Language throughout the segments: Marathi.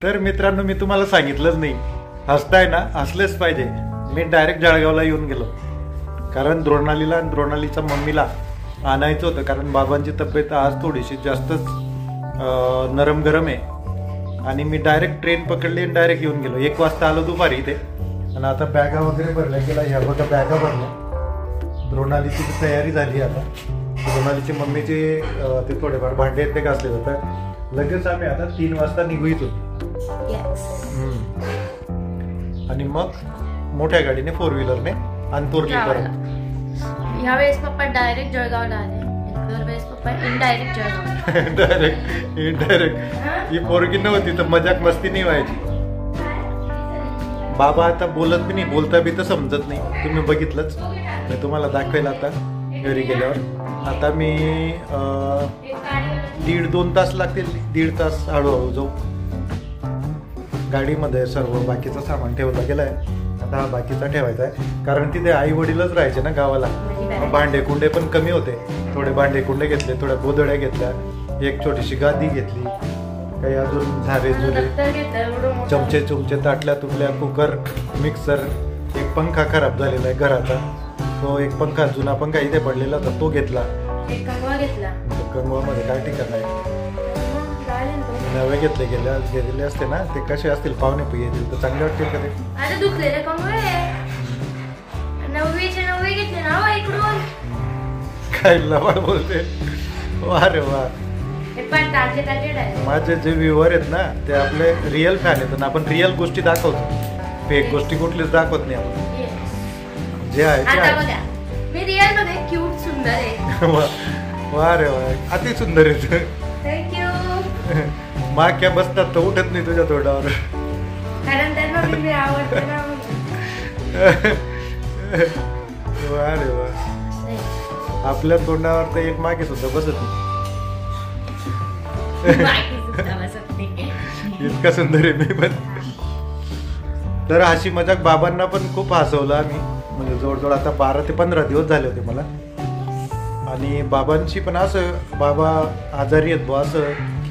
तर मित्रांनो, मी तुम्हाला सांगितलंच नाही, हसताय ना, हसलेच पाहिजे. मी डायरेक्ट जळगावला येऊन गेलो, कारण द्रोणालीला आणि द्रोणालीच्या मम्मीला आणायचं होतं, कारण बाबांची तब्येत आज थोडीशी जास्तच नरम गरम आहे. आणि मी डायरेक्ट ट्रेन पकडली आणि डायरेक्ट येऊन गेलो. 1 वाजता आलो दुपारी इथे. आणि आता बॅगा वगैरे भरल्या गेला. ह्या बघा बॅगा भरल्या. द्रोणालीची तयारी झाली. आता द्रोणालीची मम्मीचे ते थोडेफार भांडे ते घासले जातात. लगेच आम्ही आता 3 वाजता निघू इथून. आणि मग मोठ्या गाडीने 4 व्हीलरने अंतुरली परत. यावेळेस पप्पा डायरेक्ट जळगावला आले. दरवेळेस पप्पा इनडायरेक्ट जळगाव. Direct indirect. ही पोरगी नव्हती तर मजाक मस्ती नाही व्हायची. बाबा आता बोलत बी नाही, बोलता बी तर समजत नाही. तुम्ही बघितलंच, मी तुम्हाला दाखवेल आता घरी गेल्यावर. आता मी 1.5-2 तास लागतील. 1.5 तास हळूहळू जाऊ. गाडीमध्ये सर्व बाकीचं सामान ठेवलं गेलं आहे. आता हा बाकीचा ठेवायचा आहे, कारण तिथे आई वडीलच राहायचे ना गावाला. भांडे कुंडे पण कमी होते. थोडे भांडे कुंडे घेतले, थोड्या गोधड्या घेतल्या, एक छोटीशी गादी घेतली, काही अजून झारे झुले, चमचे ताटल्या तुटल्या, कुकर, मिक्सर. एक पंखा खराब झालेला आहे घराचा, तो एक पंखा जुना पंखा इथे पडलेला होता, तो घेतला. कंगवामध्ये काय ठिकाण आहे, नवे घेतले गेलेले असते ना, ते कसे असतील पाहुणे पै येतील तर चांगले वाटतील का ते. आता दुखलेले कंगवे 9चे 9 घेतले ना इकडून. काय लवाड बोलते. वा रे वा. माझे जे व्ह्यूअर आहेत ना, ते आपले रिअल फॅन आहेत ना. आपण रिअल गोष्टी दाखवतो, फेक गोष्टी कुठलीच दाखवत नाही आपण. जे आहे ते आहे. मी रिअल मध्ये क्यूट सुंदर आहे. वा रे वा, अति सुंदर आहे. थँक्यू. मा क्या बसतात तर उठत नाही तुझ्या तोंडावर, कारण त्यांना मी आवडते ना. वा रे वा. आपल्या तोंडावर तर एक मागे सुद्धा बसत नाही. इतका सुंदर आहे मी पण. तर अशी मजाक बाबांना पण खूप हसवलं आम्ही. म्हणजे जवळजवळ आता 12 ते 15 दिवस झाले होते मला. आणि बाबांची पण असं, बाबा आजारी आहेत बुवा असं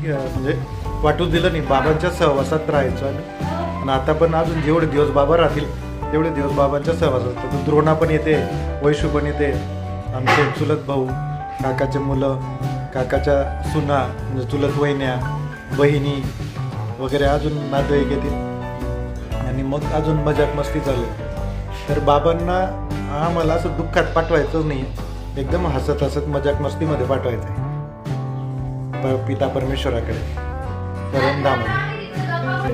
म्हणजे वाटूच दिलं नाही. बाबांच्या सहवासात राहायचो आणि आता पण अजून जेवढे दिवस बाबा राहतील तेवढे दिवस बाबांच्या सहवासात. तर द्रोणा पण येते, वैशू पण येते, आमचे चुलत भाऊ, काकाचे मुलं, काकाच्या सुना म्हणजे चुलत वहिन्या, बहिणी वगैरे अजून नातेवाईक येतील. आणि मग अजून मजाक मस्ती चालू. तर बाबांना आम्हाला असं दुःखात पाठवायचंच नाही, एकदम हसत हसत मजाक मस्तीमध्ये पाठवायचं आहे पिता परमेश्वराकडे.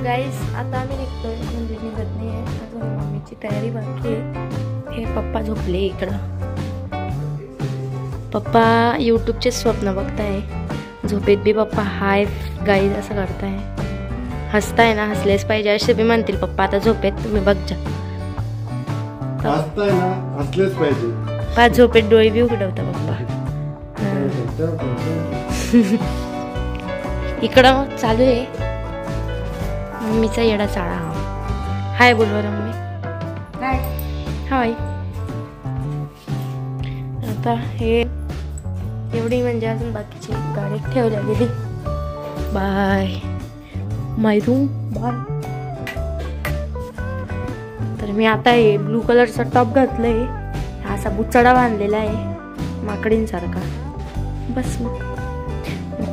गाईस, आता आम्ही निघतोय, म्हणजे निघत नाही आहे अजून. मम्मीची तयारी बाकी आहे. हे पप्पा झोपले इकडं. पप्पा यूट्यूबचे स्वप्न बघताय. झोपेत बी पप्पा हाय गाईज असं करताय. हसताय ना, हसलेच पाहिजे असे बी म्हणतील पप्पा. आता झोपेत तुम्ही बघ जा, हसताय ना, हसलेच पाहिजे. पाच झोपेत डोळे बी उघडवता पप्पा. इकडं मग चालू आहे मम्मीचा येडा चाळा. हाय बोलवा मम्मी. हाय. आता हे एवढी म्हणजे अजून बाकीची गाडी ठेवल्या गेली. बाय माय रूम बाय. तर मी आता हे ब्लू कलरचा टॉप घातलंय, असा बुचडा बांधलेला आहे माकडींसारखा. बस मग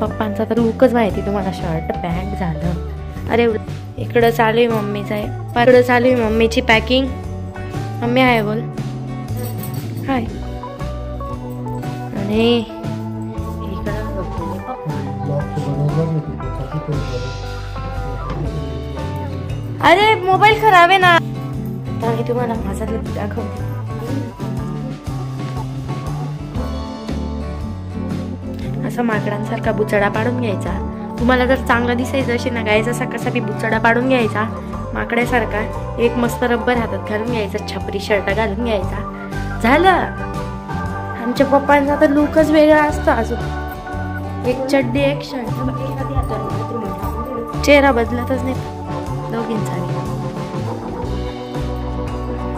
पप्पांचा तर लुकच माहिती तुम्हाला. शर्ट पॅन्ट झालं. अरे इकडं चालू आहे मम्मीचा आहे, इकडं चालू आहे मम्मीची पॅकिंग. मम्मी आहे बोल. हाय. आणि अरे मोबाईल खराब आहे ना. तर मी तुम्हाला माझा लुक दाखवते. असा माकडांसारखा बुचडा पाडून घ्यायचा. तुम्हाला जर चांगला दिसायचं असेल ना गायचा, असा कसा बी बुचडा पाडून घ्यायचा माकड्यासारखा. एक मस्त रब्बर हातात घालून घ्यायचा, छपरी शर्ट घालून घ्यायचा, झालं. आमच्या पप्पांचा तर लुकच वेगळा असतो. अजून एक चड्डी एक शर्ट, चेहरा बदलतच नाही दोघींचा.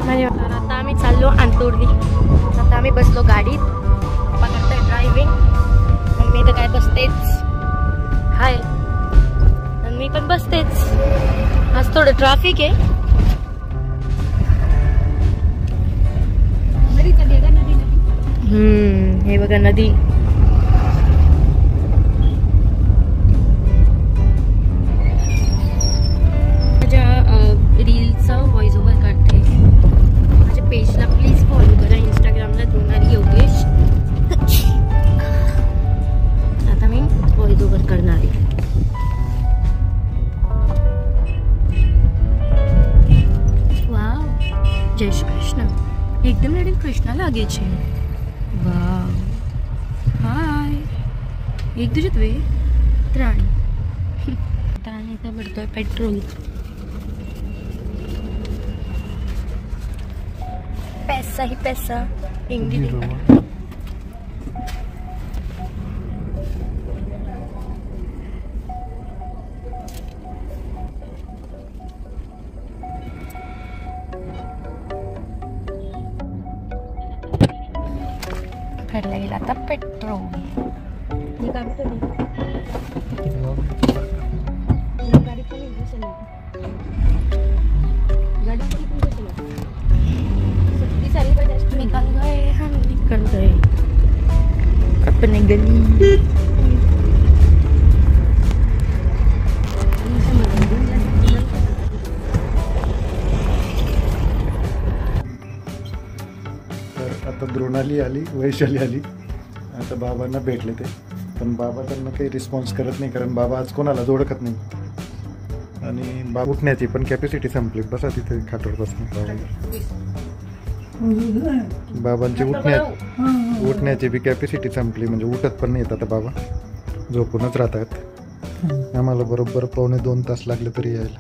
आता आम्ही चाललो अंतुर्ली. आता आम्ही बसलो गाडीत. पप्पा करताय ड्रायव्हिंग, मम्मी तर काय बसतेच. हाय. आणि मी पण बसतेच. थोडं ट्रॅफिक आहे. हे बघा नदी. रीलचा व्हॉइस ओव्हर काढते. माझ्या पेजला प्लीज फॉलो करा. इंस्टाग्रामला द्रोणाली योगेश. आता मी व्हॉइस ओव्हर करणार आहे. वाव, जय श्री कृष्ण. एकदम लड़े कृष्णा लागे છે. વાવ, હાય. એક દુજે દ્વે ત્રણ. તાને તો બળતો પેટ્રોલ. पैसा ही पैसा. इंडी भरला गेला आता पेट्रोल. निकल गए हम, निकल गए अपने गली. आता द्रोणाली आली, वैशाली आली. आता बाबांना भेटले ते, पण बाबा त्यांना काही रिस्पॉन्स करत नाही, कारण बाबा आज कोणाला ओळखत नाही. आणि बाबा उठण्याची पण कॅपॅसिटी संपली. बसा तिथे खाटवर बसणे. बाबांची उठण्याची बी कॅपॅसिटी संपली, म्हणजे उठत पण नाहीत आता बाबा, झोपूनच राहतात. आम्हाला बरोबर 1.25 तास लागले तरी यायला.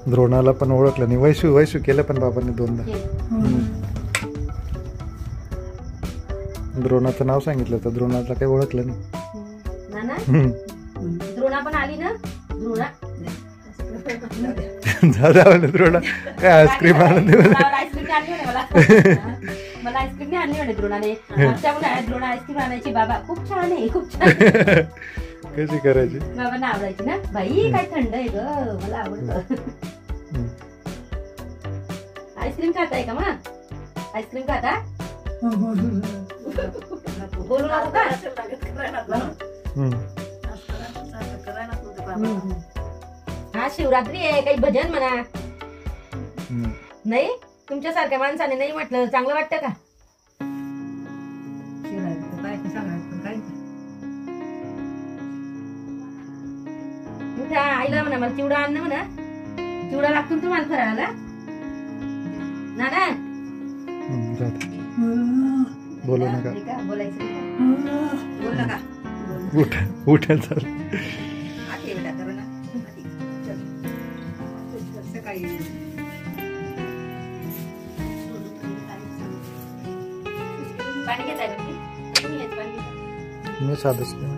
द्रोणाला पण ओळखलं नाही. वैशू वैशू केलं पण बाबांनी 2दा. द्रोणाचं नाव सांगितलं तर द्रोणाला काही ओळखलं नाही. द्रोणा पण आली ना. द्रोणा झालं द्रोणा काय आईस्क्रीम आणून दे. मला आईस्क्रीम नाही आणली म्हणे द्रोणाने. द्रोणा आईस्क्रीम आणायची. बाबा खूप छान आहे, खूप छान. कशी करायची? बाबांना आवडायची ना. बाई काय थंड आहे ग, मला आवडतं. आईस्क्रीम खाताय का मग? आईस्क्रीम खाता? बोलू नको का? हा शिवरात्री आहे, काही भजन म्हणा. नाही तुमच्यासारख्या माणसाने नाही म्हटलं चांगलं वाटतं का? आईला म्हणा मला चिवडा आण म्हणा. चिवडा लागतो तुम्हाला फराळाला ना ना. बोलू नका, बोलायचं बोल नका. उठा चाल. पाणी घेताय मी साधच नाही.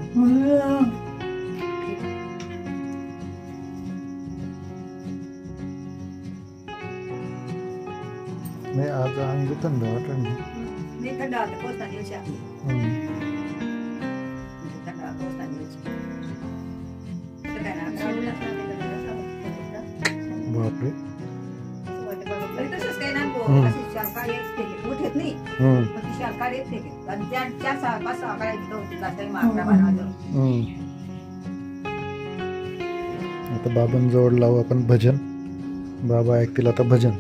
आज अंग थंड वाटलं नाही. बापरे. आता बाबांजवळ लावू आपण भजन. बाबा ऐकतील आता भजन.